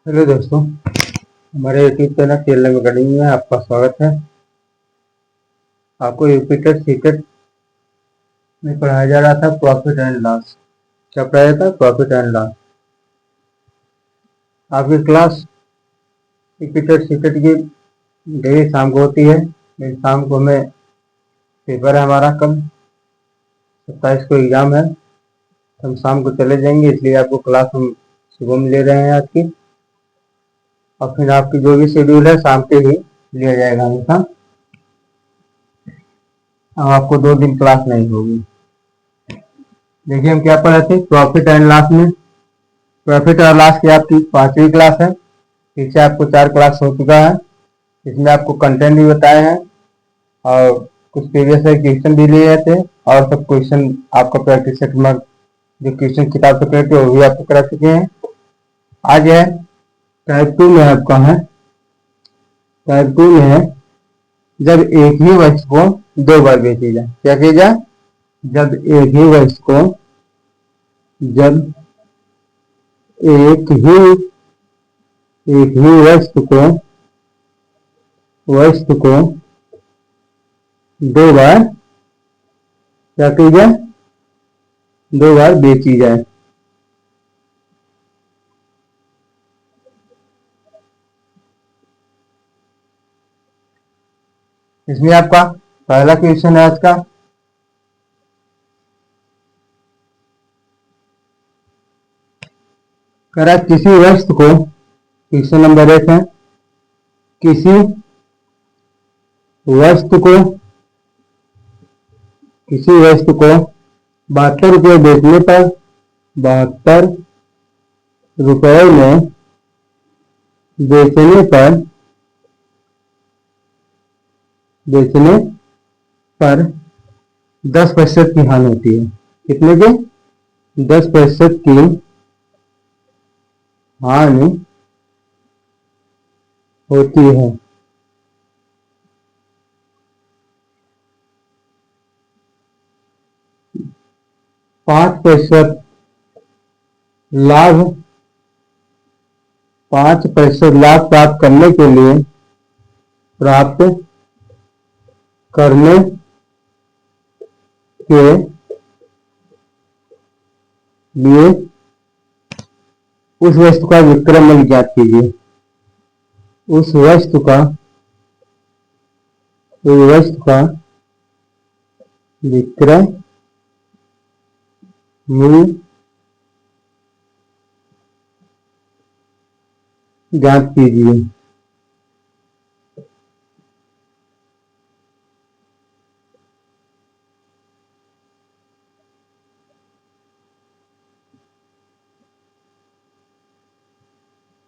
Hello दोस्तों, हमारे YouTube channel TLM academy में आपका स्वागत है। आपको यूपिटर सीटेट में पढ़ाया जा रहा था प्रॉफिट एंड लॉस। क्या पढ़ाया जाता है? Profit and loss. आपकी क्लास यूपिटर सीटेट की डेली शाम को होती है। लेकिन शाम को हमें पेपर है हमारा, कल 27 को एग्ज़ाम है। हम शाम को चले जाएंगे, इसलिए आपको क्लास हम सुबह में ले रहे हैं आज की। और फिर आपकी जो भी शेड्यूल है शाम के ही लिया जाएगा हमेशा। अब आपको 2 दिन क्लास नहीं होगी। देखिए हम क्या पढ़े थे प्रॉफिट एंड लॉस में। प्रॉफिट और लॉस की आपकी 5वीं क्लास है। पीछे आपको 4 क्लास हो चुका है। इसमें आपको कंटेंट भी बताए हैं और कुछ प्रीवियस क्वेश्चन भी लिए थे और सब क्वेश्चन आपका प्रैक्टिस सेट में जो क्वेश्चन किताब से करते वो भी आपको करा चुके हैं। आज है टाइप 2 में आपका है। टाइप 2 में है जब एक ही वस्तु को 2 बार बेची जाए। क्या किया जाए? जब एक ही वस्तु को दो बार क्या की जाए? 2 बार बेची जाए। इसमें आपका पहला क्वेश्चन है आज का। करा किसी वस्तु को, क्वेश्चन नंबर 1 है, किसी वस्तु को 72 रुपये बेचने पर 72 रुपये में बेचने पर 10% की हानि होती है। कितने की? 10% की हानि होती है। पाँच प्रतिशत लाभ प्राप्त करने के लिए उस वस्तु का विक्रय मूल्य ज्ञात कीजिए। उस वस्तु का विक्रय मूल्य ज्ञात कीजिए।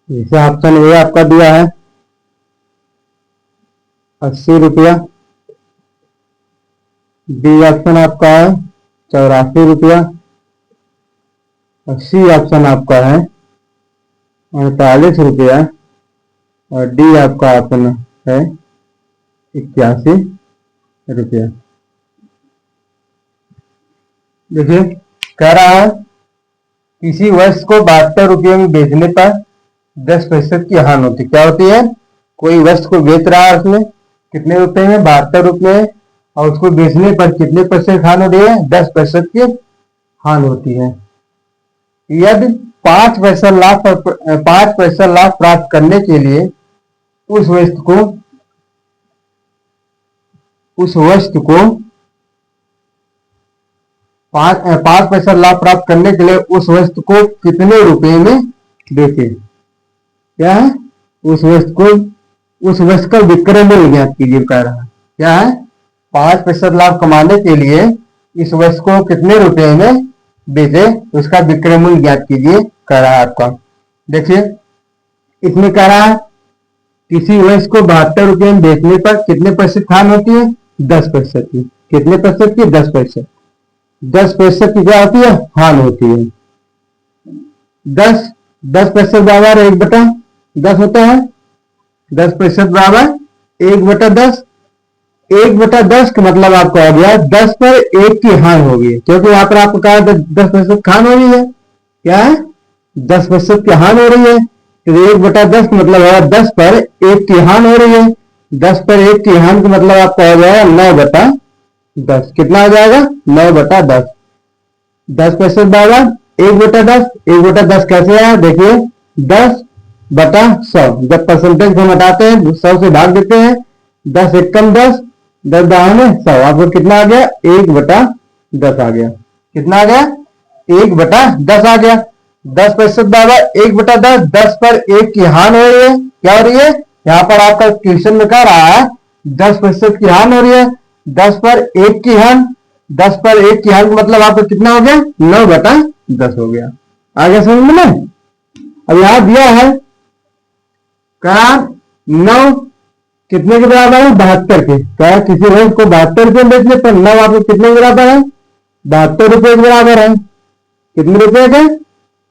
जैसे ऑप्शन ए आपका दिया है 80 रुपया, बी ऑप्शन आपका है 84 रुपया, सी ऑप्शन आपका है 48 रुपया और डी आपका ऑप्शन है 81 रुपया। देखिए कह रहा है किसी वस्तु को 72 रुपये में बेचने पर 10% की हानि होती। क्या होती है? कोई वस्तु को बेच रहा है, उसमें कितने रुपए में? 72 रुपये, और उसको बेचने पर कितने % हानि होती है? 10% की हानि होती है। यदि 5% लाभ प्राप्त करने के लिए उस वस्तु को 5% लाभ प्राप्त करने के लिए उस वस्तु को कितने रुपए में बेचे? क्या है? उस वस्तु का विक्रय मूल्य ज्ञात कीजिए कह रहा है। क्या है? 5% लाभ कमाने के लिए इस वस्तु को कितने रुपए में बेचे, उसका विक्रय मूल्य ज्ञात कीजिए कह रहा है आपका। देखिए इसमें कह रहा है किसी वस्तु को 72 रुपये में बेचने पर कितने % हानि होती है? 10% की। कितने % की? 10%। 10% की क्या होती है? हानि होती है। 10% बराबर 1/10 होता है। 10% बराबर 1/10। 1/10 का मतलब आपको आ गया 10 पर 1 की हानि होगी, क्योंकि यहाँ पर आपको कहा 10% हानि हो रही है। क्या है? 10% की हानि हो रही है, तो 1/10 मतलब है 10 पर 1 की हान हो रही है। 10 पर 1 की हान का मतलब आपका हो जाएगा 9/10। कितना हो जाएगा? 9/10। 10 1/10। 1/10 कैसे आया देखिए, 10/100। जब परसेंटेज को हम हटाते हैं 100 से भाग देते हैं, 10 एकम 10, 10 दाहिने 100। आपको कितना आ गया? 1/10 आ गया। कितना आ गया? 1/10 आ गया। 10 10 पर 1 की हान हो रही है। क्या हो रही है? यहाँ पर आपका क्वेश्चन में कह रहा है 10% की हान हो रही है। 10 पर 1 की हान, 10 पर 1 की हान मतलब आपको कितना हो गया? 9/10 हो गया। आगे समझ में? अब यहां दिया है कहा 9 कितने के बराबर है? 72 के। कहा किसी रेंज को 72 रुपये बेचने पर 9 आपको कितने के बराबर है? 72 रुपये के बराबर है। कितने रुपए के?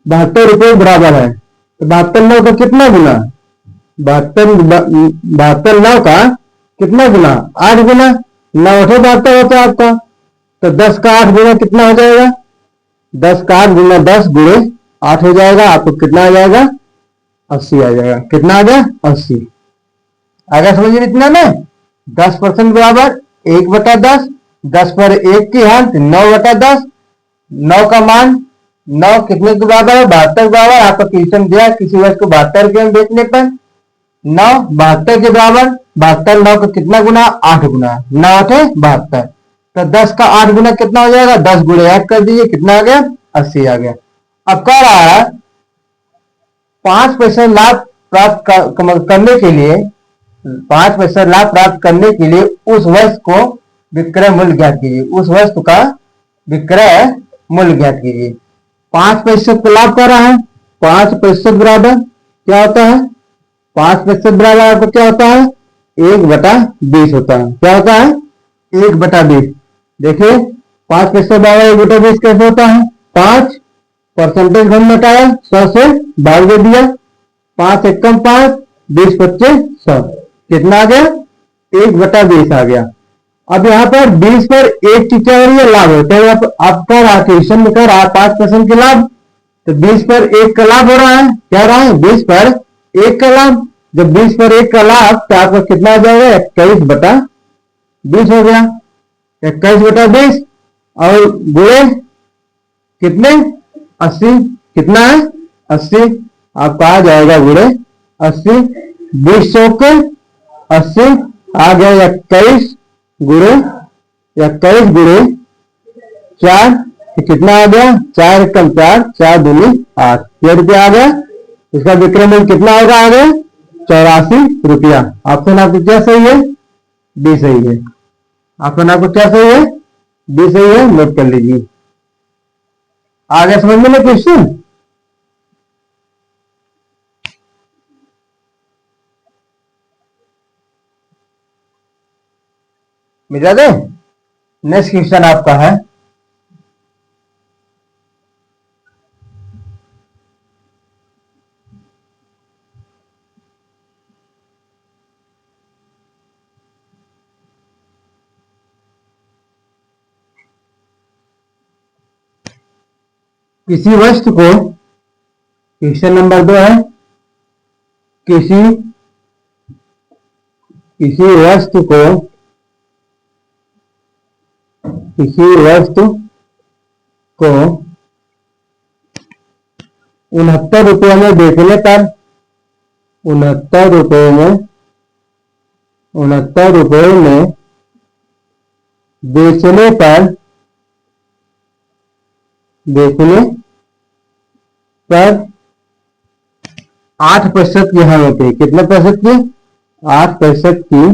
72 रुपये के बराबर है। तो 72 9 का कितना गुना? 72 9 का कितना गुना? 8 गुना। 9 8 72 होता है आपका। तो 10 का 8 गुना कितना हो जाएगा? 10 का 8 गुना 10 गुणे 8 हो जाएगा। आपको कितना आ जाएगा? 80 आ जाएगा। कितना आ गया? 80। आगे समझिए इतना में 10% बराबर 1/10। 10 पर 1 की हान 9/10। 9 का मान 9 कितने के बराबर है? 72 के बराबर। आपका क्वेश्चन दिया किसी वस्तु को 72 के में बेचने पर 9 72 के बराबर। 72 9 का कितना गुना? 8 गुना। 9 8 72। तो 10 का 8 गुना कितना हो जाएगा? 10 गुणे 8 कर दीजिए। कितना आ गया? 80 आ गया। अब कह रहा है 5% लाभ प्राप्त करने के लिए 5% लाभ प्राप्त करने के लिए उस वस्तु को विक्रय मूल्य ज्ञात कीजिए। उस वस्तु का विक्रय मूल्य ज्ञात कीजिए। 5% का लाभ कर रहा है। 5% बराबर क्या होता है? 5% बराबर आपको क्या होता है? 1/20 होता है। क्या होता है? 1/20। देखिए 5% बराबर 1/20 कैसे होता है? 5 परसेंटेज हम हटाया 100 से भाग दे दिया। 5 एकम 5, 20 25 100। कितना आ गया? 1/20 आ गया। अब यहाँ पर 20 पर 1 की क्या हो रही है? लाभ होता है। आपका क्वेश्चन में कह रहा है 5% के लाभ। तो 20 पर 1 का लाभ हो रहा है। क्या रहा है? 20 पर 1 का लाभ। जब 20 पर 1 का लाभ तो आपका कितना आ जाएगा? 21/20 हो गया। 21/20 और गुणे कितने? 80। कितना है? 80। आपका आ जाएगा गुणे 80। 20 चौके 80 आ गया 21 गुणे 21 गुणे 4। कितना आ गया? 4 एकम 4, 4 दूनी 8। ये रुपया आ गया। इसका विक्रय मूल्य कितना होगा? आगे 84 रुपया। ऑप्शन आपको क्या सही है? डी सही है। ऑप्शन आपको क्या सही है? डी सही है। नोट कर लीजिए। आगे समझ में क्वेश्चन मिला दे। नेक्स्ट क्वेश्चन आपका है किसी वस्तु को, क्वेश्चन नंबर 2 है, किसी किसी वस्तु को किसी वस्तु को 69 रुपये में बेचने पर 69 रुपये में बेचने पर 8% की हानि होती है। कितने प्रतिशत की? 8% की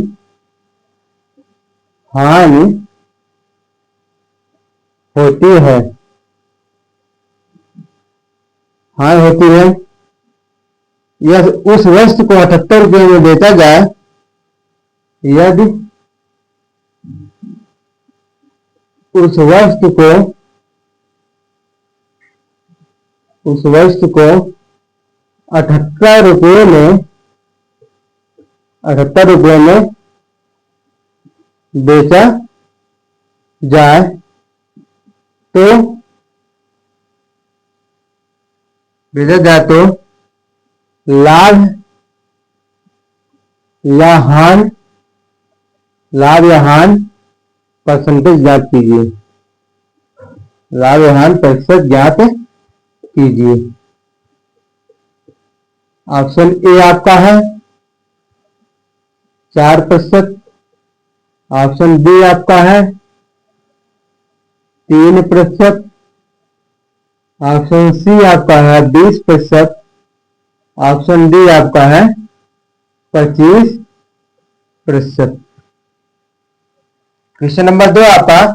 हानि होती है। हानि होती है। यदि उस वस्तु को 78 रुपये में बेचा जाए, यदि उस वस्तु को 78 रुपये में बेचा जाए तो लाभ या हानि परसेंटेज ज्ञात कीजिए। लाभ या हानि प्रतिशत ज्ञात कीजिए। ऑप्शन ए आपका है 4%, ऑप्शन बी आपका है 3%, ऑप्शन सी आपका है 20%, ऑप्शन डी आपका है 25%। क्वेश्चन नंबर 2 आपका,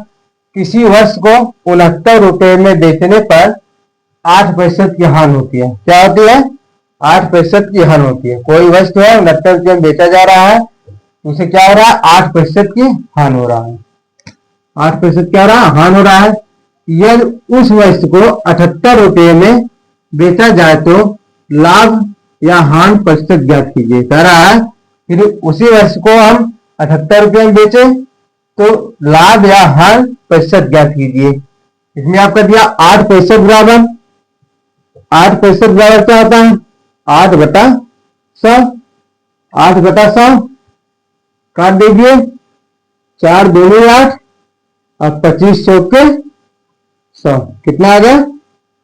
किसी वस्तु को 69 रुपए में बेचने पर 8% की हानि होती है। क्या होती है? 8% की हानि होती है। कोई वस्तु है 69 रुपए में बेचा जा रहा है, उसे क्या हो रहा है? 8% की हानि हो रहा है। 8% क्या हो रहा है? हानि हो रहा है। यदि उस वस्तु को 78 रुपए में बेचा जाए तो लाभ या हानि प्रतिशत ज्ञात कीजिए। कह रहा है फिर उसी वस्तु को हम 78 रुपए में बेचे तो लाभ या हानि प्रतिशत ज्ञात कीजिए। इसमें आपका दिया 8% बराबर, 8% बराबर क्या होता है? 8/100, 8/100 काट दीजिए, 4 दूनी 8 और 25 चौके 100। कितना आ गया?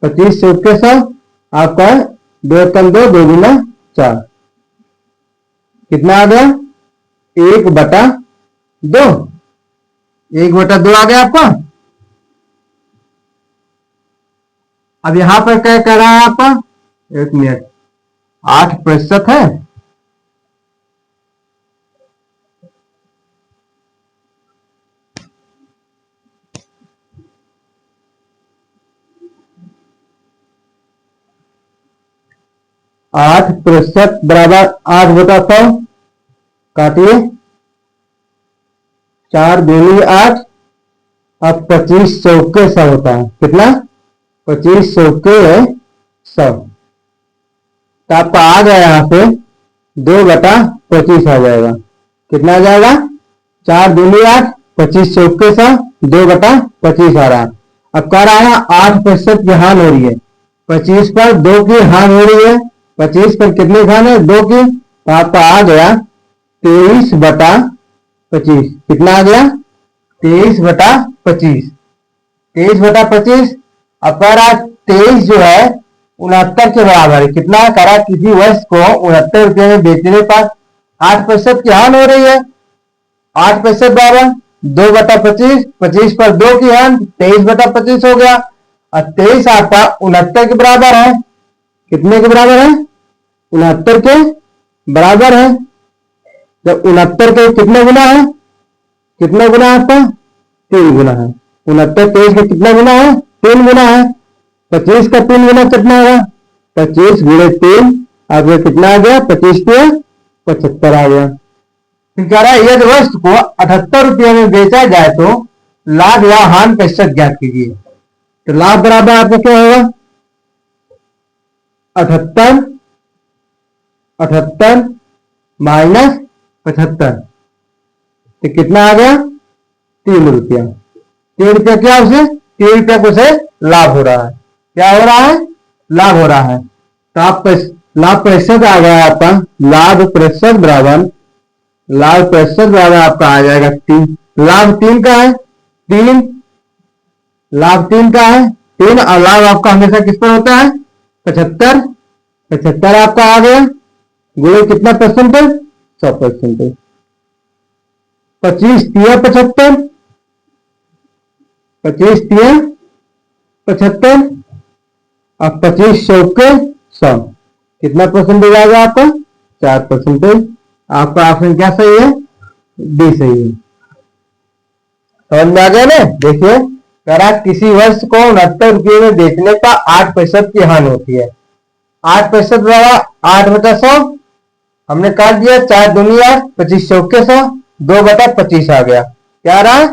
25 चौके 100 आपका 2 कम 2, 2 गुना 4। कितना आ गया? 1/2, 1/2 आ गया आपका। अब यहां पर क्या कह रहा है आपका? 1 मिनट, 8% है, आठ प्रतिशत बराबर 8/100 काटिए, 4 दूनी 8 अब 25 चौके 100 होता है। कितना? 25 चौके 100। तो आपका आ गया यहां पे 2/25 आ जाएगा। कितना आ जाएगा? 4 दूनी 8, 25 चौके 100, 2/25 आ रहा है। अब कह रहा है 8% की हानि हो रही है। 25 पर 2 की हानि हो रही है। 25 पर कितनी हानि है? 2 की। तो आपका आ गया 23/25। कितना आ गया? 23/25। 23/25। अब कह रहा 23 जो है 69 के बराबर है। कितना कह रहा? किसी वस्तु को 69 रुपए में बेचने पर 8% की हानि हो रही है। 8% बराबर 2/25, 25 पर 2 की हानि 23/25 हो गया। और 23 आपका 69 के बराबर है। कितने के बराबर है? 69 के बराबर है। जब 69 के कितने गुना है? कितने गुना है आपका? 3 गुना है। 69 23 के कितना गुना है? 3 गुना है। 25 का 3 गुना कितना होगा? 25 गुणे 3 आपका कितना आ गया? 25 के 75 आ गया। फिर कह रहा है यदि वस्तु को 78 रुपये में बेचा जाए तो लाभ या हानि प्रतिशत ज्ञात कीजिए। तो लाभ बराबर आपका क्या होगा? 78 माइनस 75। तो कितना आ गया? 3 रुपया। 3 रुपया क्या उसे? 3 रुपया को उसे लाभ हो रहा है। क्या हो रहा है? लाभ हो रहा है। तो आप लाभ प्रतिशत आ गया आपका। लाभ प्रतिशत बराबर आपका आ जाएगा 3। लाभ 3 का है 3, लाभ 3 का है 3 और लाभ आपका हमेशा किस पर होता है? 75। 75 आपका आ गया गुणे कितना परसेंटेज? 100%। 25 तिया 75, 25 तिया 75 और 25 चौके 100। कितना परसेंटेज आएगा आपका? 4%। आपका ऑप्शन क्या सही है? डी सही है। समझ में आ गया ना? देखिए कह रहा किसी वस्तु को 69 रुपये में बेचने का 8% की हानि होती है। 8% बराबर 8/100 हमने काट दिया, 4 दूनी 8, 25 चौके 100, 2/25 आ गया। क्या रहा?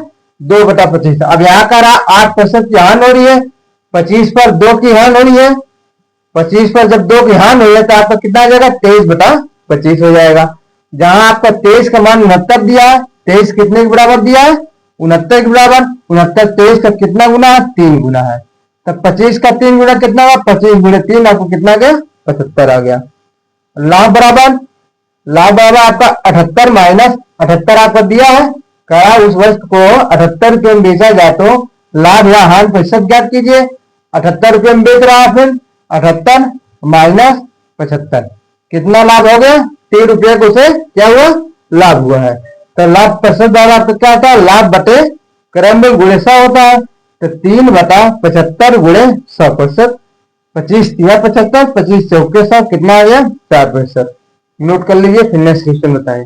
2/25। अब यहां का रहा 8% की हानि हो रही है। 25 पर 2 की हानि हो रही है। 25 पर जब 2 की हानि हुई है तो आपका कितना आ जाएगा? 23/25 हो जाएगा। जहां आपका 23 का मान 69 दिया है, 23 कितने के बराबर दिया है? 69 के बराबर। 69 23 का कितना गुना है? 3 गुना है। तब 25 का 3 गुना कितना हुआ? 25 गुणे 3 आपको कितना गया? 75 आ गया। लाभ बराबर, लाभ बराबर आपका 78 माइनस 78 आपको दिया है, कहा उस वस्तु को 78 रुपये में बेचा जाए तो लाभ या हानि प्रतिशत ज्ञात कीजिए। 78 रुपये में बेच रहा है, फिर 78 माइनस 75 कितना लाभ हो गया, 3 रुपये को से क्या हुआ, लाभ हुआ है। तो लाभ प्रतिशत द्वारा आपका क्या होता है, लाभ बटे क्रम में गुणे 100 होता है। तो 3/75 गुणे 100%, 25 या 75, 25 चौके 100 कितना आ गया, 4%। नोट कर लीजिए, फिर नेक्स्ट क्वेश्चन बताएं।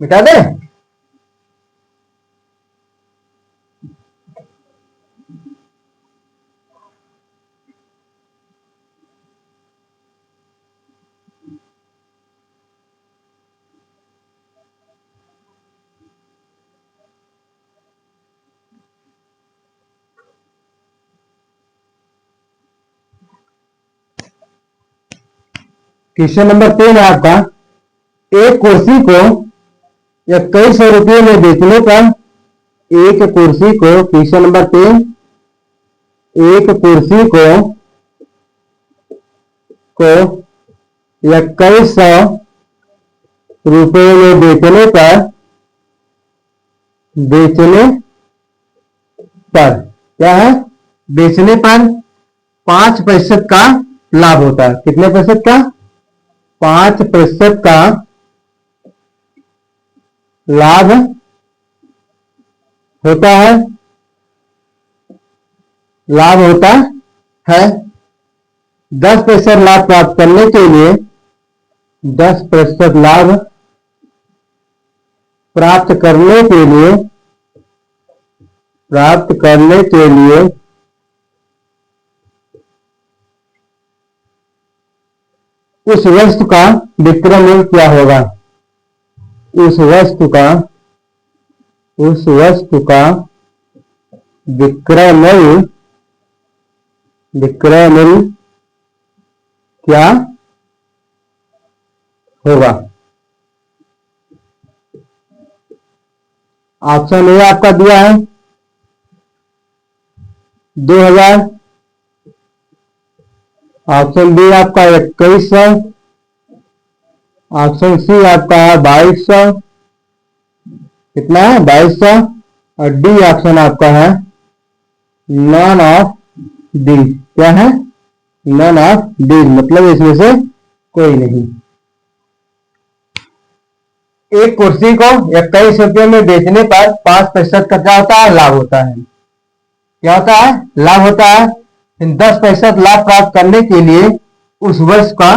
मिटा दे, क्वेश्चन नंबर 3 है आपका, एक कुर्सी को 2100 रुपये में बेचने पर, एक कुर्सी को, क्वेश्चन नंबर 3, एक कुर्सी को 2100 रुपये में बेचने पर क्या है, बेचने पर 5% का लाभ होता है। कितने प्रतिशत का, 5% का लाभ होता है, लाभ होता है। 10% लाभ प्राप्त करने के लिए, 10% लाभ प्राप्त करने के लिए उस वस्तु का विक्रय मूल्य क्या होगा, उस वस्तु का विक्रय मूल्य क्या होगा। ऑप्शन ए आपका दिया है 2000, ऑप्शन बी आपका 2100, ऑप्शन सी आपका है 2200, कितना है 2200, और डी ऑप्शन आपका है नॉन ऑफ डी। क्या है, नॉन ऑफ डी, मतलब इसमें से कोई नहीं। एक कुर्सी को 21 रुपये में बेचने पर 5% का क्या होता है, लाभ होता है। क्या होता है, लाभ होता है। 10% लाभ प्राप्त करने के लिए उस वर्ष का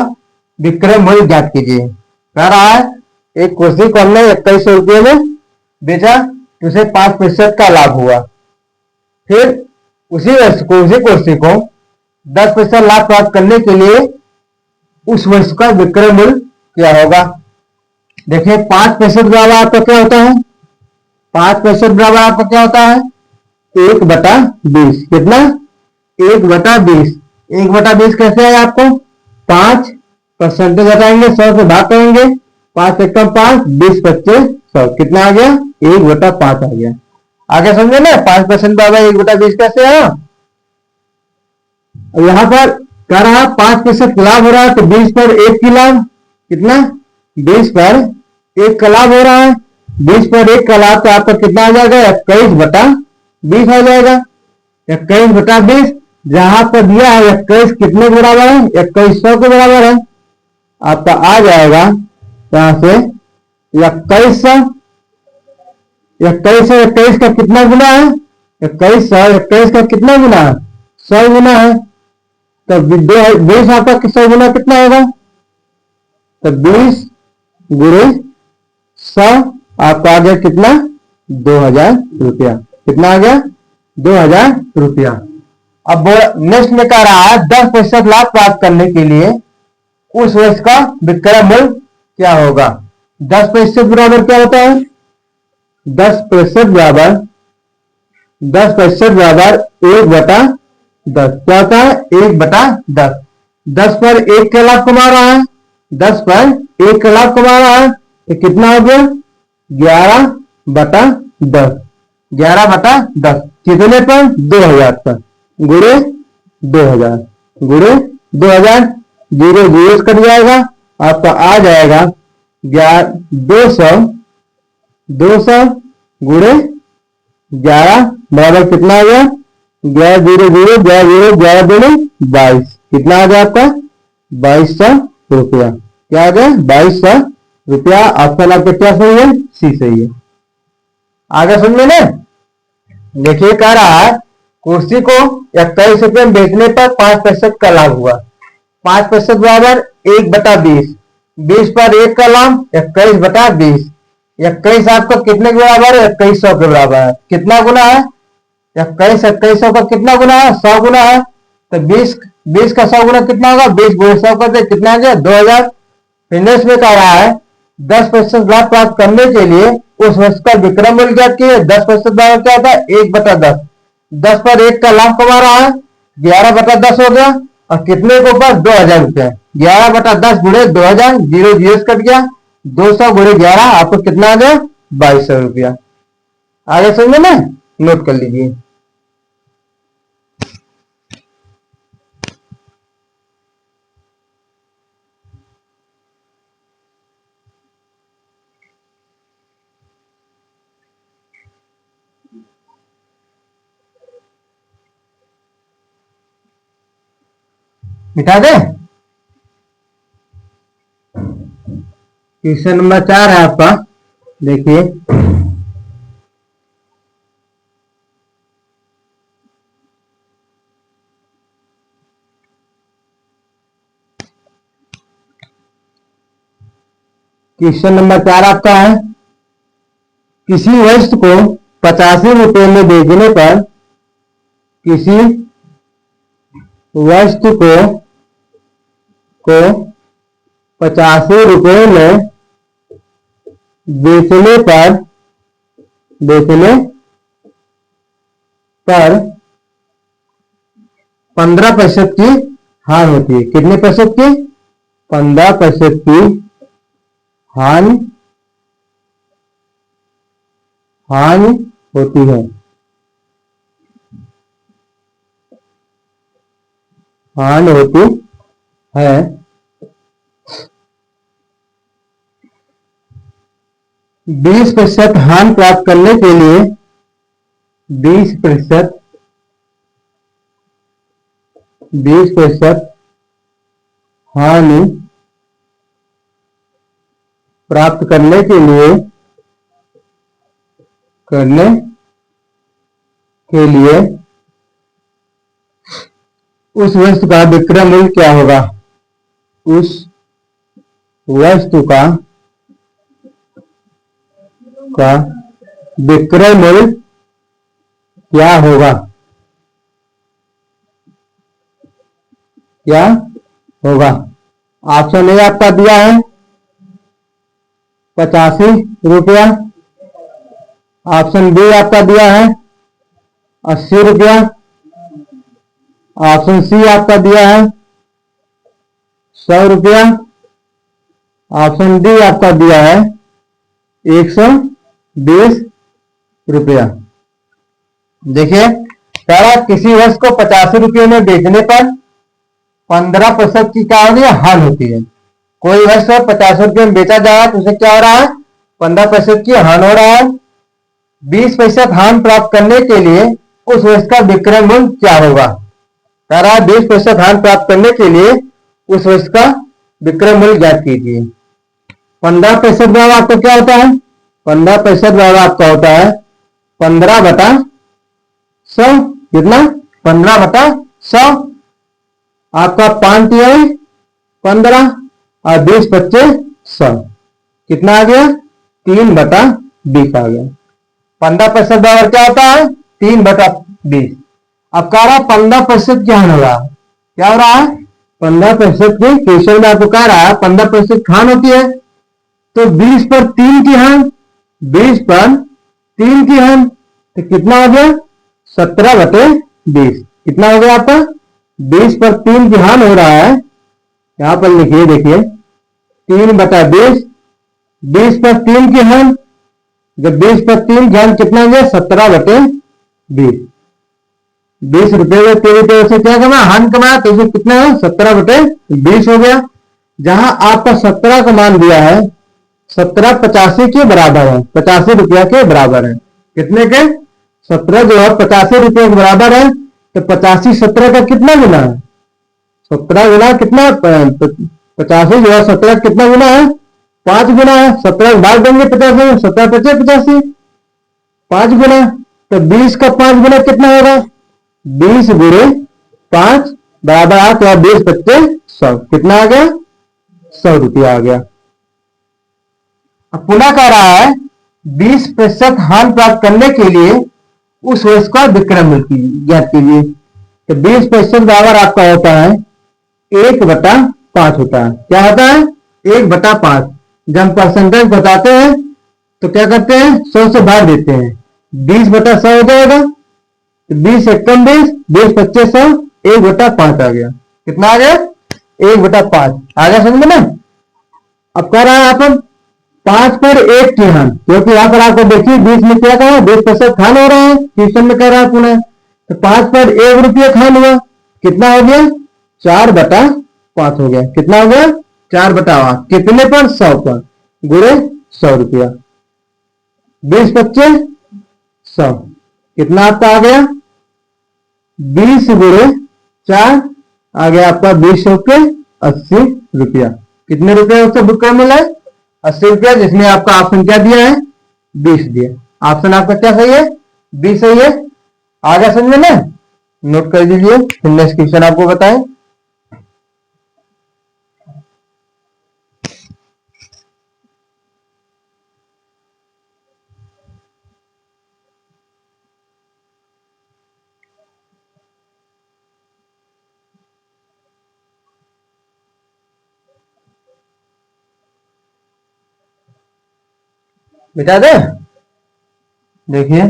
विक्रय मूल्य ज्ञात कीजिए। कह रहा है एक कुर्सी को हमने 2100 रुपये में बेचा तो उसे 5% का लाभ हुआ, फिर उसी कुर्सी को 10% लाभ प्राप्त करने के लिए उस वर्ष का विक्रय मूल्य क्या होगा। देखिए 5% बराबर आपका क्या होता है, 5% बराबर आपका क्या होता है, 1/20। कितना, 1/20। 1/20 कैसे है आपको, 5% घटाएंगे, 100 से भाग करेंगे, 5 एक 5, 20 25 100, कितना आ गया, 1/5 आ गया। आगे समझे ना, 5% बराबर 1/20 कैसे है। यहां पर कह रहा है 5% लाभ हो रहा है, तो 20 पर 1 की लाभ, कितना, 20 पर 1 का लाभ हो रहा है। 20 पर 1 का लाभ तो आपका कितना आ जाएगा, 21/20 आ जाएगा। 21/20 जहां पर दिया है 21 कितने के बराबर है, 2100 के बराबर है। आपका आ जाएगा यहां से 2100, 2100 का कितना गुना है, 2100 का कितना गुना है, 100 गुना है। तो 20 आपका 100 गुना कितना होगा, तो 20 गुणे 100 आपका आ गया कितना, 2000 रुपया। कितना आ गया, 2000 रुपया। अब नेक्स्ट में कह रहा है 10% लाभ प्राप्त करने के लिए उस वर्ष का विक्रय मूल्य क्या होगा। 10% बराबर क्या होता है, 10% बराबर 1/10। क्या होता है, 1/10। 10 पर 1 का लाभ कमा रहा है, 10 पर 1 का लाभ कमा रहा है, तो कितना हो गया, 11/10, 11/10 कितने पर? 2000 पर, गुणे 2000, गुणे 2000, 0 0 कट जाएगा, आपका आ जाएगा 200 गुणे 11 बराबर कितना आ गया? 11 0 0 11 0 11 दूनी 22, कितना आ गया आपका? 2200 रुपया। क्या आ गया? 2200 रुपया। ऑप्शन आपका क्या सही है? सी सही है। आगे सुन लेना, देखिए कह रहा है कुर्सी को 21 रुपये में बेचने पर 5% का लाभ हुआ। 5% बराबर 1/20, 20 पर 1 का लाभ 21/20। 21 आपका कितने के बराबर है? 2100 के बराबर है। कितना गुना है? 2100 का कितना गुना है? 100 गुना है। तो 20 का 100 गुना कितना होगा? 20 गुणे 100 करते कितना आ गया? 2000। फिर में कह रहा है 10% लाभ प्राप्त करने के लिए उस वस्तु का विक्रय मूल्य ज्ञात कीजिए। 10% बराबर क्या होता है? 1/10। 10 पर 1 का लाभ कमा रहा है, 11/10 हो गया, और कितने के ऊपर? 2000 रुपया। 11/10 गुणे 2000, 0 0 कट गया, 200 गुणे 11 आपको कितना आ गया? 2200 रुपया। आगे समझे ना, नोट कर लीजिए। मिटा दे। क्वेश्चन नंबर 4 है आपका, देखिए क्वेश्चन नंबर 4 आपका है, किसी वस्तु को 85 रुपये में बेचने पर, किसी वस्तु को 85 रुपये में बेचने पर 15% की हानि होती है। कितने प्रतिशत की? 15% की हानि होती है। हानि होती है। 20% हानि प्राप्त करने के लिए 20% हानि प्राप्त करने के लिए उस वस्तु का विक्रय मूल्य क्या होगा? उस वस्तु का विक्रय मूल्य क्या होगा? क्या होगा? ऑप्शन ए आपका दिया है 85 रुपया, ऑप्शन बी आपका दिया है 80 रुपया, ऑप्शन सी आपका दिया है 100 रुपया, ऑप्शन डी आपका दिया है 120 रुपया। देखिए पहला, किसी वस्तु को 85 रुपये में बेचने पर 15% की क्या होती है? हानि होती है। कोई वस्तु 50 रुपये में बेचा जा रहा है तो उसे क्या हो रहा है? 15% की हानि हो रहा है। 20% हानि प्राप्त करने के लिए उस वस्तु का विक्रय मूल्य क्या होगा? कह रहा है 20% हानि प्राप्त करने के लिए उस वस्तु का विक्रय मूल्य ज्ञात कीजिए। 15% बराबर आपका क्या होता है? 15% बराबर आपका होता है 15/100। कितना? 15/100। आपका 5 तिहाई 15 और 20 25 100, कितना आ गया? 3/20 आ गया। 15% बराबर क्या होता है? 3/20। अब कह रहा है 15% क्या हो रहा है? क्या हो रहा है? 15% की क्वेश्चन में आपको कह रहा है 15% खान होती है, तो 20 पर 3 की हान, 20 पर 3 की हान, तो कितना हो गया? 17/20। कितना हो गया आपका? 20 पर 3 की हान हो रहा है। यहां पर लिखिए, देखिए 3/20, 20 पर 3 की हान जब 20/3 ध्यान कितना हो गया 17/20। 20 रुपए में 3 रुपए से क्या कमा हान कमाया, तो इसे कितना है 17/20 हो गया। जहां आपका 17 का मान दिया है 17 85 के बराबर है, 85 रुपया के बराबर है। कितने के 17 जो है 85 रुपये के बराबर है, तो 85 17 का कितना गुना है 17 गुना कितना 85 जो है 17 कितना गुना है 5 गुना है। 17 भाग देंगे 50 17 पचे 85 5 गुना, तो 20 का 5 गुना कितना होगा 20 गुणे 5 बराबर 8, तो 20 पच्चे 100 कितना आ गया 100 रुपया आ गया। अब पुनः कह रहा है 20% हानि प्राप्त करने के लिए उस वर्ष का विक्रय मूल्य ज्ञात कीजिए। तो 20% बराबर आपका होता है 1/5 होता है। क्या होता है 1/5। जब हम परसेंटेज बताते हैं तो क्या करते हैं 100 से भाग देते हैं, 20/100 हो जाएगा। 20 एकम 20, 20 पच्चीस 100, 1/5 आ गया। कितना आ गया 1/5 आ गया समझ में ना। अब कह रहा है अपन 5 पर 1 की हान, क्योंकि यहाँ पर आपको देखिए 20 में क्या कहा 20% खान हो रहा है, ट्यूशन में कह रहा है पुनः। तो 5 पर 1 रुपया खान हुआ, कितना हो गया 4/5 हो गया। कितना हो गया 4/5, कितने पर 100 पर गुणे 100 रुपया। 20 पच्चीस 100 कितना आपका आ गया 20 गुणे 4 आ गया आपका 20 रुपये 80 रुपया। कितने रुपए उससे बुक कर मिला है 80 रुपया, जिसमें आपका ऑप्शन क्या दिया है 20 दिया। ऑप्शन आपका क्या सही है 20 सही है। आ गया समझ में ना, नोट कर दीजिए फिर नेक्स्ट क्वेश्चन आपको बताएं। बिता दे देखिए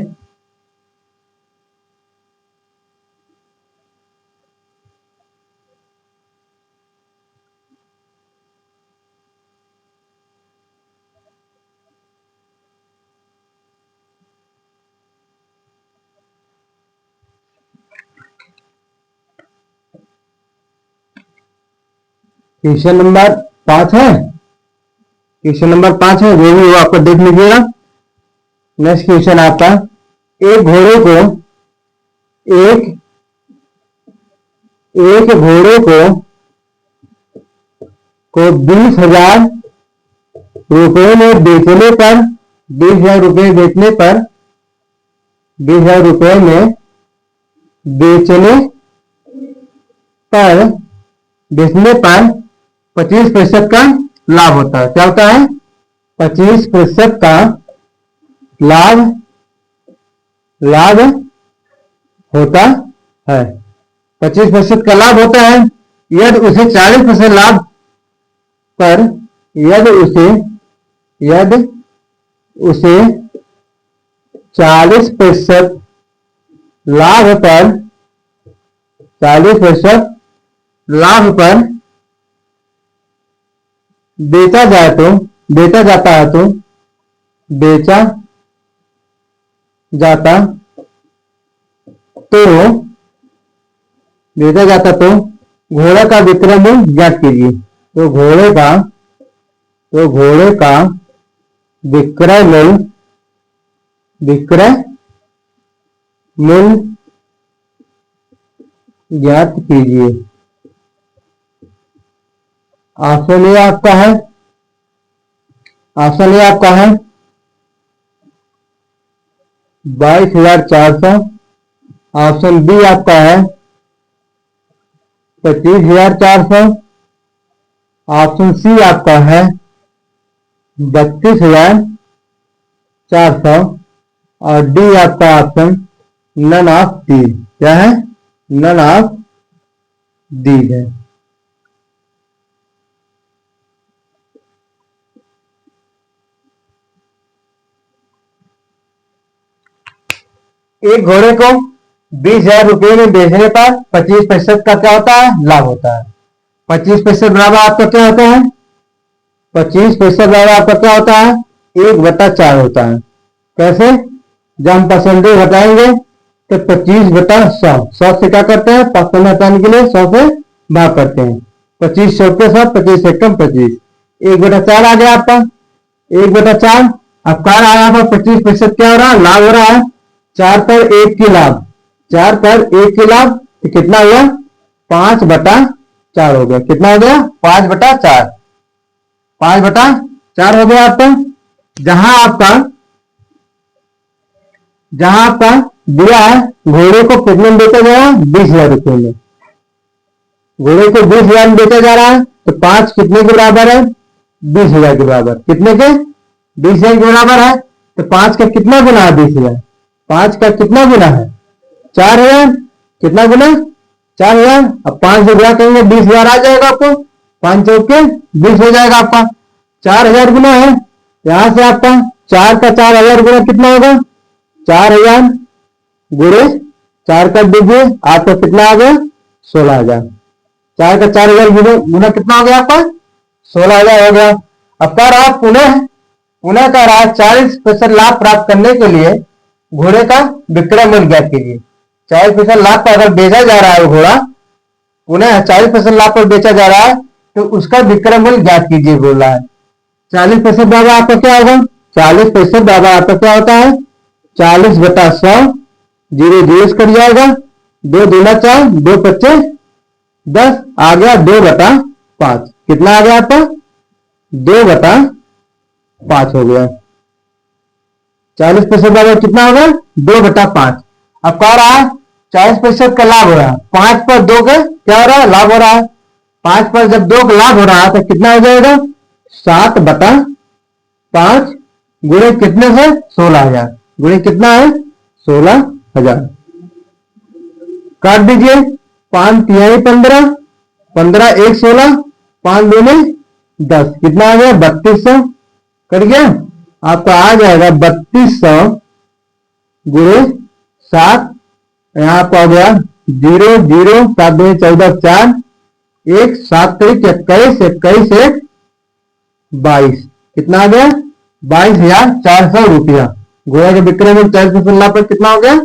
क्वेश्चन नंबर 5 है, क्वेश्चन नंबर 5 है, जो भी वो आपको देख लीजिएगा। नेक्स्ट क्वेश्चन आपका एक घोड़े को एक एक घोड़े को 20,000 रुपए में बेचने पर 20,000 रुपए बेचने पर 20,000 रुपए में बेचने पर 25% का लाभ होता है। क्या होता है 25% का लाभ होता है। 25% का लाभ होता है यदि उसे 40% लाभ पर यदि उसे 40% लाभ पर 40% लाभ पर बेचा जाता है तो बेचा जाता तो घोड़े का विक्रय मूल्य ज्ञात कीजिए। तो घोड़े का विक्रय मूल्य ज्ञात कीजिए। ऑप्शन ए आपका है 22,400। ऑप्शन बी आपका है 25,400। ऑप्शन सी आपका है 32,400 और डी आपका ऑप्शन नन ऑफ दीज। क्या है नन ऑफ दीज है। एक घोड़े को 20,000 रुपए में बेचने पर 25% का क्या होता है लाभ होता है। 25% बराबर आपका क्या होता है 25% बराबर आपका क्या होता है 1/4 होता है। कैसे? जब हम परसेंटेज घटाएंगे तो 25/100, 100 से क्या करते हैं, परसेंट हटाने के लिए 100 से भाग करते हैं। 25 चौके 100, 25 एकम 25, 1/4 आ गया आपका, 1/4। अब कार आया पर 25% क्या हो रहा है, लाभ हो रहा है। 4 पर 1 की लाभ, 4 पर 1 की लाभ, तो कितना हुआ, 5/4 हो गया। कितना हो गया, 5/4, 5/4 हो गया आपका। जहां आपका दिया है घोड़े को कितने में बेचा जा रहा है, 20,000 रुपये में। घोड़े को 20,000 में बेचा जा रहा है, तो 5 कितने के बराबर है, 20,000 के बराबर। कितने के, 20,000 के बराबर है। तो 5 का कितना गुना है, 20,000, 5 का कितना गुना है, 4,000। कितना गुना, 4,000। अब 5 से गुणा करेंगे 20,000 आ जाएगा आपको, 5 चौके 20 हो जाएगा आपका। 4,000 गुना है, यहां से आपका 4 का 4,000 गुना कितना होगा, 4,000 गुणे 4 कर दीजिए, आपका कितना आ गया, 16,000। 4 का 4,000 गुना कितना हो गया आपका, 16,000 हो गया। अब कह रहा पुनः कह रहा है 40% लाभ प्राप्त करने के लिए घोड़े का विक्रय मूल्य ज्ञात कीजिए। 40% लाभ पर अगर बेचा जा रहा है घोड़ा, पुनः 40% लाभ पर बेचा जा रहा है, तो उसका विक्रय मूल्य ज्ञात कीजिए बोल रहा है। 40% बराबर आपका क्या होगा, 40% बराबर आपका क्या होता है, 40/100, 0 0 कट जाएगा, 2 दूना 4, 2 पच्चे 10, आ गया 2/5। कितना आ गया आपका, 2/5 हो गया। 40% बराबर कितना होगा, 2/5। अब कह रहा है 40% का लाभ हो रहा है, 5 पर 2 का क्या हो रहा है, लाभ हो रहा है। 5 पर जब 2 का लाभ हो रहा है तो कितना हो जाएगा, 7/5 गुणे कितने से, 16,000, गुणे कितना है, 16,000। काट दीजिए, 5 तिहाई 15, 15 1 16, 5 दूने 10, कितना आ गया, 3200। कट गया, आपका आ जाएगा 3200 गुणे 7, यहाँ आपका हो गया 0 0, 7 2 14, 4 1, 7 3 21, 21 1 22, कितना आ गया, 22,400 रुपया। घोड़ा के विक्रय मूल्य 40% लाभ पर कितना हो गया,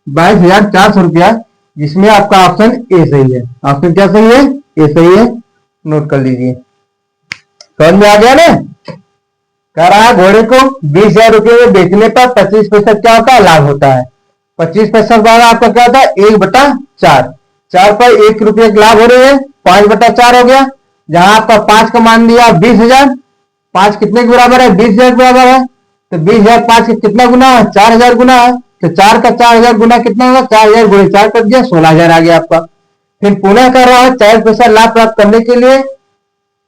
22,400 रुपया, जिसमें आपका ऑप्शन ए सही है। ऑप्शन क्या सही है, ए सही है, नोट कर लीजिए। समझ में आ गया ना। कह रहा है घोड़े को 20,000 रुपये में बेचने पर 25% क्या होता है, लाभ होता है। 25% वाला आपका क्या होता है, 1/4, 4 पर 1 रुपये लाभ हो रहे हैं, 5/4 हो गया। जहां आपका 5 का मान दिया 20,000, 5 कितने के बराबर है, 20,000 के बराबर है। तो 20,000 5 के कितना गुना है, 4,000 गुना है। तो 4 का 4,000 गुना कितना होगा, 4,000 गुणे 4 कर दिया, 16,000 आ गया आपका। फिर पुनः कर रहा है 40% लाभ प्राप्त करने के लिए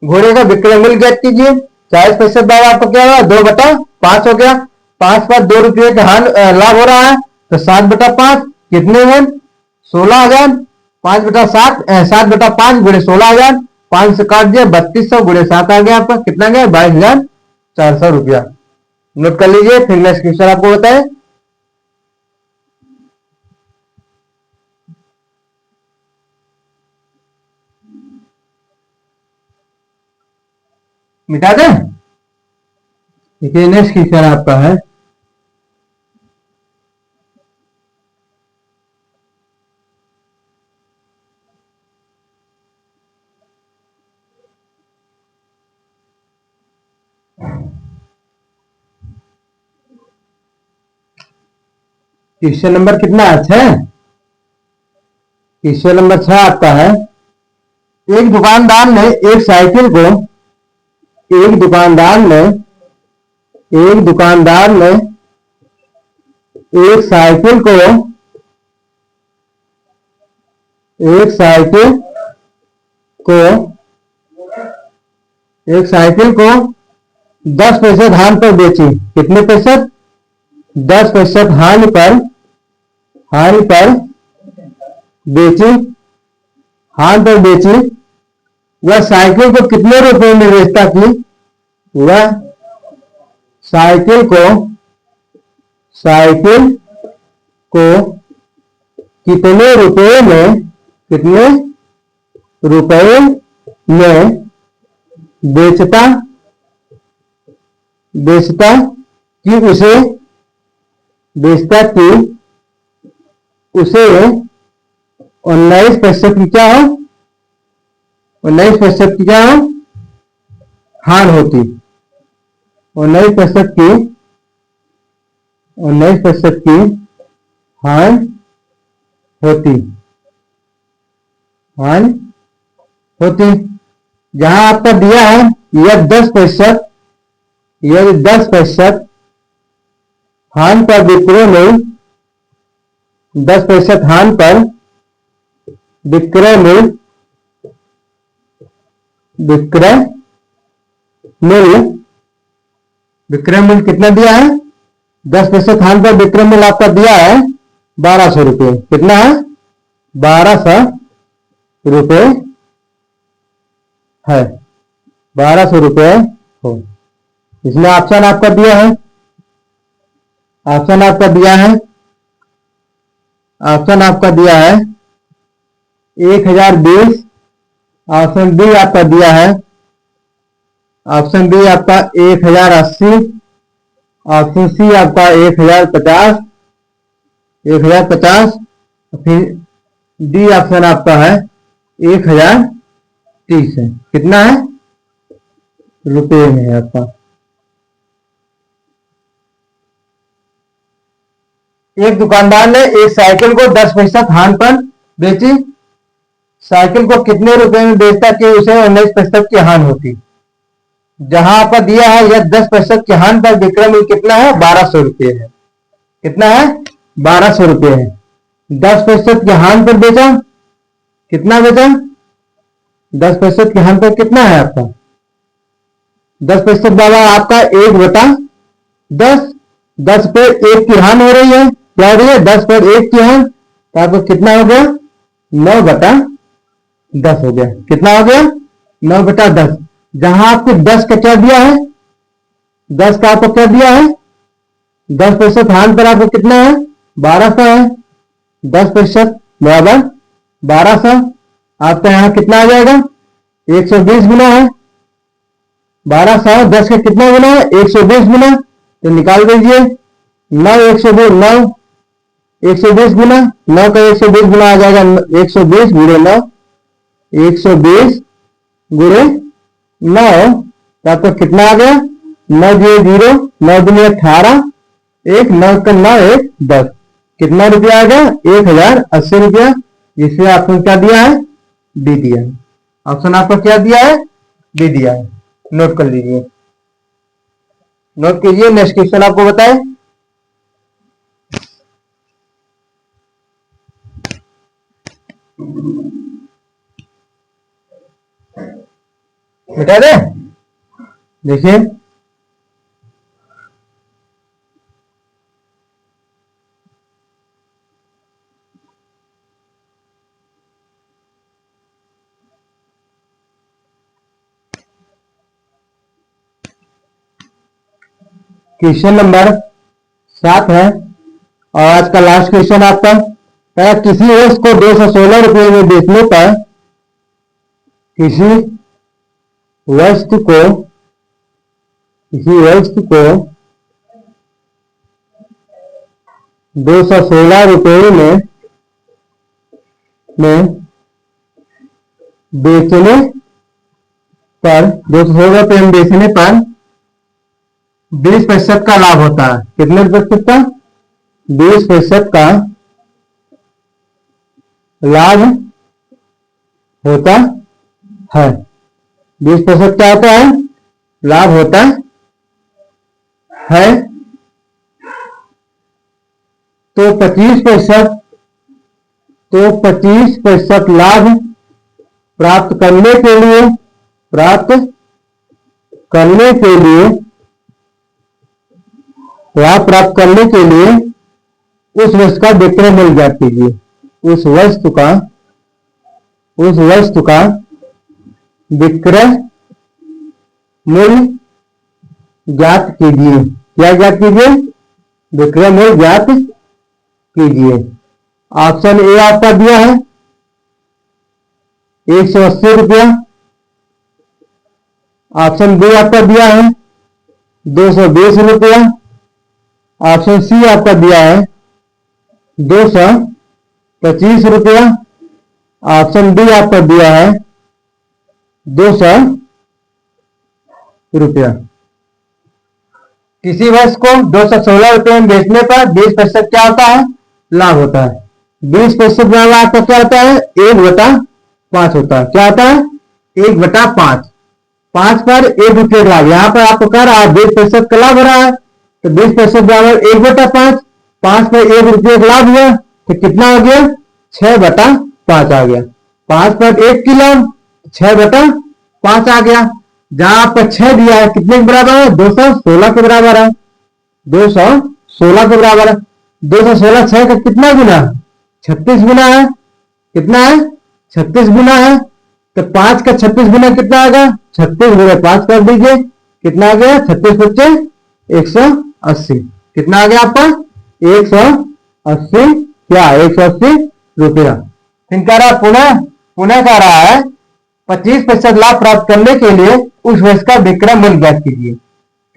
घोड़े का विक्रय मूल्य ज्ञात कीजिए। 40% लाभ आपका क्या होगा, 2/5 हो गया। 5 पर 2 रुपये का लाभ हो रहा है, तो 7/5 कितने में, 16,000। 5/7, 7/5 गुणे 16,000, 5 से काट दिया, 3200 गुणे 7 आ गया आपका, कितना गया, 22,400 रुपया। नोट कर लीजिए, फिर नेक्स्ट क्वेश्चन आपको बताए। मिटा दे, देखिए नेक्स्ट क्वेश्चन आपका है, क्वेश्चन नंबर कितना है, 6। क्वेश्चन नंबर 6 आपका है, एक दुकानदार ने एक साइकिल को एक दुकानदार ने एक साइकिल को एक साइकिल को एक साइकिल को 10 पैसे हानि पर बेची। कितने पैसे, 10% हानि पर बेची, हानि पर बेची। वह साइकिल को कितने रुपए में बेचता थी, वह साइकिल को कितने रुपए में बेचता कि उसे बेचता कि उसे 19% की क्या हो, 19% की क्या हो, हानि होती, 19% की, 19% की हानि होती, हानि होती। जहां आपका दिया है यदि 10%, यदि 10% हानि पर विक्रय मूल्य, 10% हानि पर विक्रय मूल्य, विक्रय मूल्य, विक्रय मूल्य कितना दिया है, 10% हानि पर विक्रय मूल्य आपका दिया है 1200 रुपये। कितना है, 1200 रुपये है, 1200 रुपये हो। इसमें ऑप्शन आपका दिया है, ऑप्शन आपका दिया है, ऑप्शन आपका दिया है 1020, ऑप्शन बी आपका दिया है, ऑप्शन बी आपका 1080, ऑप्शन सी आपका 1050, 1050, फिर डी ऑप्शन आपका है 1030 है। कितना है, रुपये में है आपका। एक दुकानदार ने एक साइकिल को 10% हानि पर बेची। साइकिल को कितने रुपए में बेचता कि उसे 19% की हानि होती। जहां आपका दिया है यह 10% की हानि पर विक्रय मूल्य कितना है, 1200 रुपये है। कितना है, 1200 रुपये है। 10% की हानि पर बेचा, कितना बेचा, 10% की हानि पर कितना है आपका, 10% वाला आपका 1/10, 10 पे 1 की हानि हो रही है, क्या हो रही है, 10 पर 1 की हानि, तो आपको कितना हो गया, 9/10 हो गया। कितना हो गया, 9/10। जहां आपको 10 का क्या दिया है, 10 का आपको क्या दिया है, 10% हानि पर आपको कितना है, 1200 है। 10% बराबर 1200, आपका यहां कितना आ जाएगा, 120 गुना है। 1200 10 का कितना गुना है, 120 गुना, तो निकाल दीजिए 9 120, 9 120 गुना, 9 का 120 गुना आ जाएगा 120 गुणे 9, 120 गुणे 9, तो आपको कितना आ गया, 9 0, 9 दूनी 18, 1 9 का 9 1 10, कितना रुपया आ गया, 1080 रुपया। जिसमें आपको क्या दिया है, डी दिया है। ऑप्शन आपको क्या दिया है, डी दिया है। नोट कर लीजिए, नोट कीजिए। नेक्स्ट क्वेश्चन आपको बताए, मिटा दे, देखिए क्वेश्चन नंबर 7 है और आज का लास्ट क्वेश्चन आपका है, किसी वस्तु को 216 रुपये में बेचने पर, किसी वस्तु को, किसी वस्तु को 216 रुपये में बेचने पर, 216 रुपये में बेचने पर 20% का लाभ होता है। कितने प्रतिशत का, 20% का लाभ होता है। 20% क्या होता है, लाभ होता है। तो 25%, तो 25% लाभ प्राप्त करने के लिए, प्राप्त करने के लिए, लाभ प्राप्त करने के लिए उस वस्तु का विक्रय मूल्य ज्ञात कीजिए। उस वस्तु का, उस वस्तु का विक्रय मूल्य ज्ञात कीजिए। क्या ज्ञात कीजिए, विक्रय मूल्य ज्ञात कीजिए। ऑप्शन ए आपका दिया है 180 रुपया, ऑप्शन बी आपका दिया है 220 रुपया, ऑप्शन सी आपका दिया है 225 रुपया। ऑप्शन डी आपका दिया है 200 रुपया। किसी वस्तु को 216 रुपये में बेचने पर 20% क्या होता है? लाभ होता है। 20% बराबर आपका क्या होता है? 1/5 होता है। क्या होता है? 1/5। 5 पर 1 रुपये लाभ। यहाँ पर आपको कह रहा है 20% का लाभ हो रहा है, तो 20% बराबर 1/5। 5 पर 1 रुपये का लाभ हुआ तो कितना हो गया? 6/5 आ गया। 5 पर 1 की लाभ 6/5 आ गया। जहां आपका 6 दिया है कितने के बराबर है? 216 के बराबर है। 216 के बराबर है। 216 6 का कितना गुना? 36 गुना है। कितना है? 36 गुना है। तो 5 का 36 गुना कितना आएगा? 36 गुना 5 कर दीजिए, कितना आ गया? 36 बच्चे 180। कितना आ गया आपका? 180। क्या? 180 रुपया। फिर कह रहा पुनः कह रहा है 25% लाभ प्राप्त करने के लिए उस वस्तु का विक्रय मूल्य ज्ञात कीजिए।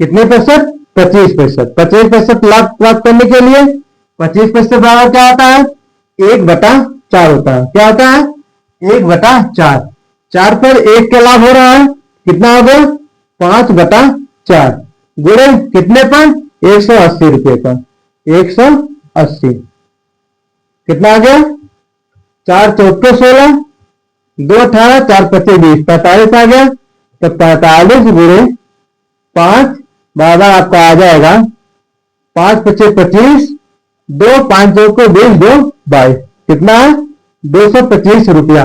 कितने प्रतिशत? 25%। 25% लाभ प्राप्त करने के लिए 25% बराबर क्या होता है? 1/4 होता है। क्या होता है? 1/4। 4 पर 1 का लाभ हो रहा है, कितना हो गया? 5/4 गुणे कितने पर? 180 रुपये पर। 180 कितना आ गया? 4 चौके 16, 2 18, 4 25 20, 45 आ गया। तो 45 गुणे 5 बराबर आपका आ जाएगा 5 25 25, 2 5 चौके 20, 2 22। कितना है? 225 रुपया।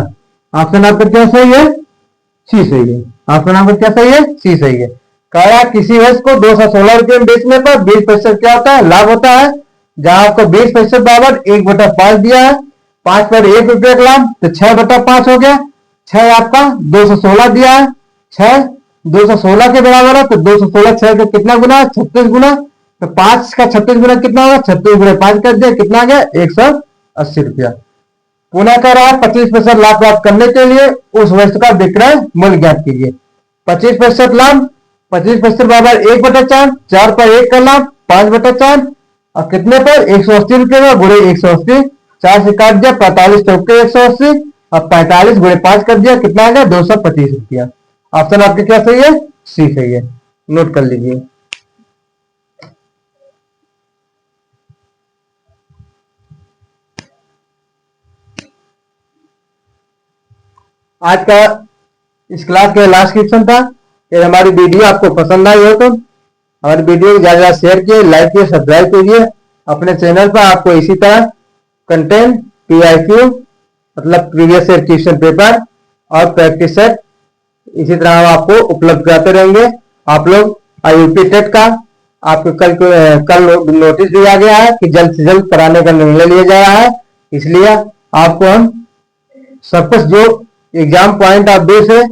ऑप्शन आपका क्या सही है? सी सही है। ऑप्शन आपका क्या सही है? सी सही है। कहा किसी वस्तु को 216 रुपये में बेचने पर 20% क्या होता है? लाभ होता है। जहां आपको 20% बराबर 1/5 दिया है, 5 पर 1 रुपये का लाभ, तो 6/5 हो गया। 6 आपका 216 दिया है, 6 216 के बराबर है, तो 216 6 का कितना गुना? 36 गुना। तो 5 का 36 गुना कितना होगा? 36 गुना 5 कर दिया, कितना आ गया? 180 रुपया। पुनः कह रहा है 25% लाभ प्राप्त करने के लिए उस वस्तु का विक्रय मूल्य ज्ञात कीजिए। 25% लाभ, 25% बराबर 1/4, 4 पर 1 का लाभ 5/4 और कितने पर? 180 रुपये का गुणे 180, 4 से काट दिया, 45 चौके 180 और 45 गुणे 5 कर दिया, कितना आ गया? 225 रुपया। ऑप्शन आपके क्या सही है? सी सही है। नोट कर लीजिए। आज का इस क्लास का लास्ट क्वेश्चन था। यदि हमारी वीडियो आपको पसंद आई हो तो हमारी वीडियो को ज्यादा शेयर कीजिए, लाइक कीजिए, सब्सक्राइब कीजिए। अपने चैनल पर आपको इसी तरह कंटेंट PIQ मतलब प्रीवियस ईयर क्वेश्चन पेपर और प्रैक्टिस सेट इसी तरह हम आपको उपलब्ध कराते रहेंगे। आप लोग IUP टेट का आपको कल नोटिस दिया गया है कि जल्द से जल्द कराने का निर्णय लिया जा रहा है। इसलिए आपको हम सब कुछ जो एग्जाम पॉइंट ऑफ व्यू से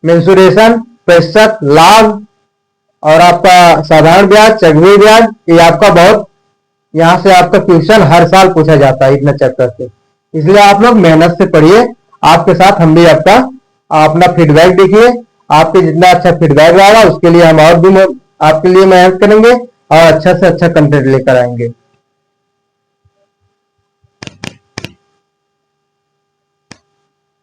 मेंसुरेशन, प्रतिशत, लाभ और आपका साधारण ब्याज, चक्रवृद्धि ब्याज, ये आपका बहुत यहाँ से आपका क्वेश्चन हर साल पूछा जाता है इतना चैप्टर से। इसलिए आप लोग मेहनत से पढ़िए। आपके साथ हम भी आपका अपना फीडबैक देखिए। आपके जितना अच्छा फीडबैक रहेगा उसके लिए हम और भी आपके लिए मेहनत करेंगे और अच्छा से अच्छा कंटेंट लेकर आएंगे।